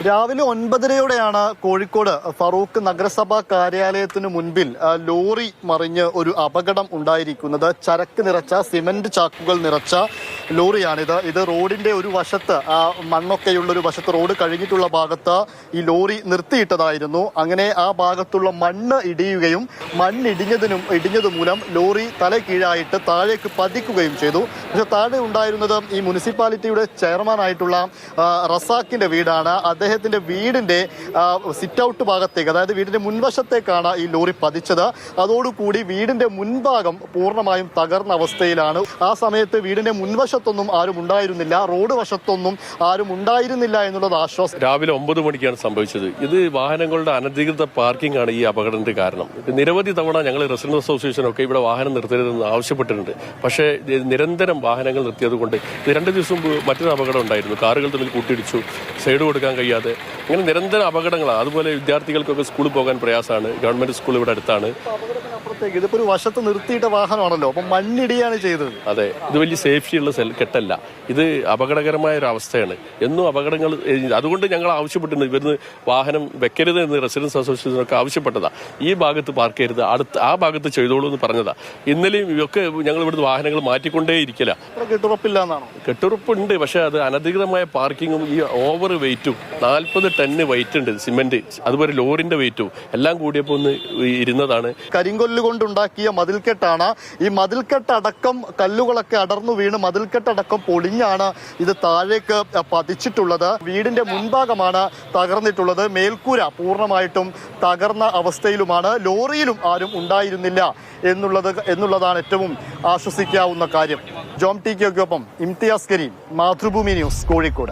രാവിലെ 9:30-യോടെയാണ് കോഴിക്കോട് ഫറൂഖ് നഗരസഭാ കാര്യാലയത്തിന് മുൻപിൽ ലോറി മറിഞ്ഞ് ഒരു അപകടം ഉണ്ടായിരിക്കുന്നത്. ചരക്ക് നിറച്ച സിമന്റ് ചാക്കുകൾ നിറച്ച ലോറിയാണിത്. ഇത് റോഡിന്റെ ഒരു വശത്ത്, മണ്ണൊക്കെയുള്ള ഒരു വശത്ത്, റോഡ് കഴിഞ്ഞിട്ടുള്ള ഭാഗത്ത് ഈ ലോറി നിർത്തിയിട്ടതായിരുന്നു. അങ്ങനെ ആ ഭാഗത്തുള്ള മണ്ണ് ഇടിയുകയും ഇടിഞ്ഞത് മൂലം ലോറി തലകീഴായിട്ട് താഴേക്ക് പതിക്കുകയും ചെയ്തു. പക്ഷെ താഴെ ഉണ്ടായിരുന്നത് ഈ മുനിസിപ്പാലിറ്റിയുടെ ചെയർമാനായിട്ടുള്ള റസാക്കിന്റെ വീടാണ്. അദ്ദേഹത്തിന്റെ വീടിന്റെ സിറ്റ് ഔട്ട് ഭാഗത്തേക്ക്, അതായത് വീടിന്റെ മുൻവശത്തേക്കാണ് ഈ ലോറി പതിച്ചത്. അതോടുകൂടി വീടിന്റെ മുൻഭാഗം പൂർണ്ണമായും തകർന്ന അവസ്ഥയിലാണ്. ആ സമയത്ത് വീടിന്റെ മുൻവശത്തൊന്നും ആരും ഉണ്ടായിരുന്നില്ല, റോഡ് വശത്തൊന്നും ആരും ഉണ്ടായിരുന്നില്ല എന്നുള്ളത് ആശ്വാസം. രാവിലെ 9 മണിക്കാണ് സംഭവിച്ചത്. ഇത് വാഹനങ്ങളുടെ അനധികൃത പാർക്കിംഗ് ആണ് ഈ അപകടത്തിന്റെ കാരണം. നിരവധി തവണ ഞങ്ങൾ റെസിഡൻസ് അസോസിയേഷൻ ഒക്കെ ഇവിടെ വാഹനം നിർത്തരുതെന്ന് ആവശ്യപ്പെട്ടിട്ടുണ്ട്. പക്ഷേ നിരന്തരം വാഹനങ്ങൾ നിർത്തിയതുകൊണ്ട് ഇത് 2 ദിവസം മുമ്പ് മറ്റൊരു അപകടം ഉണ്ടായിരുന്നു. കാറുകൾ തമ്മിൽ കൂട്ടിയിടിച്ചു, സൈഡ് കൊടുക്കാൻ കഴിയാതെ, അങ്ങനെ നിരന്തരം അപകടങ്ങളാണ്. അതുപോലെ വിദ്യാർത്ഥികൾക്കൊക്കെ സ്കൂളിൽ പോകാൻ പ്രയാസമാണ്. ഗവൺമെന്റ് സ്കൂൾ ഇവിടെ അടുത്താണ്. ഇതിപ്പോ ഒരു വശത്ത് നിർത്തിയിട്ട വാഹനമാണല്ലോ, അപ്പൊ മണ്ണിടിയാണ് ചെയ്തത്. അതെ, ഇത് വലിയ സേഫ്റ്റിയുള്ള കെട്ടല്ല, ഇത് അപകടകരമായ ഒരു അവസ്ഥയാണ്. എന്നും അപകടങ്ങൾ. അതുകൊണ്ട് ഞങ്ങൾ ആവശ്യപ്പെട്ടിരുന്നു ഇവരുന്ന് വാഹനം വെക്കരുത് എന്ന് റെസിഡൻസ് അസോസിയേഷനൊക്കെ ആവശ്യപ്പെട്ടതാ. ഈ ഭാഗത്ത് പാർക്ക് ചെയ്യരുത്, ആ ഭാഗത്ത് ചെയ്തോളൂ എന്ന് പറഞ്ഞതാ. ഇന്നലെയും ഇവയൊക്കെ ഞങ്ങൾ ഇവിടുന്ന് വാഹനങ്ങൾ മാറ്റിക്കൊണ്ടേ ഇരിക്കില്ല. കെട്ടുറപ്പില്ല എന്നാണോ? കെട്ടുറപ്പുണ്ട്, പക്ഷെ അത് അനധികൃതമായ പാർക്കിങ്ങും ഈ ഓവർ വെയിറ്റും, 40 ടണ്ണ് വെയിറ്റ് ഉണ്ട് സിമെന്റ്, അതുപോലെ ലോറിന്റെ വെയിറ്റും എല്ലാം കൂടിയപ്പോൾ ഒന്ന് ഇരുന്നതാണ്. കരിങ്കൊല്ല് കൊണ്ടുണ്ടാക്കിയ മതിൽക്കെട്ടാണ്. ഈ മതിൽക്കെട്ടടക്കം കല്ലുകളൊക്കെ അടർന്നു വീണ് മതിൽക്കെട്ടടക്കം പൊളിഞ്ഞാണ് ഇത് താഴേക്ക് പതിച്ചിട്ടുള്ളത്. വീടിന്റെ മുൻഭാഗമാണ് തകർന്നിട്ടുള്ളത്. മേൽക്കൂര പൂർണ്ണമായിട്ടും തകർന്ന അവസ്ഥയിലുമാണ്. ലോറിയിലും ആരും ഉണ്ടായിരുന്നില്ല എന്നുള്ളതാണ് ഏറ്റവും ആശ്വസിക്കാവുന്ന കാര്യം. ജോം ടി കെക്കൊപ്പം ഇംതിയാസ് കരീം, മാതൃഭൂമി ന്യൂസ്, കോഴിക്കോട്.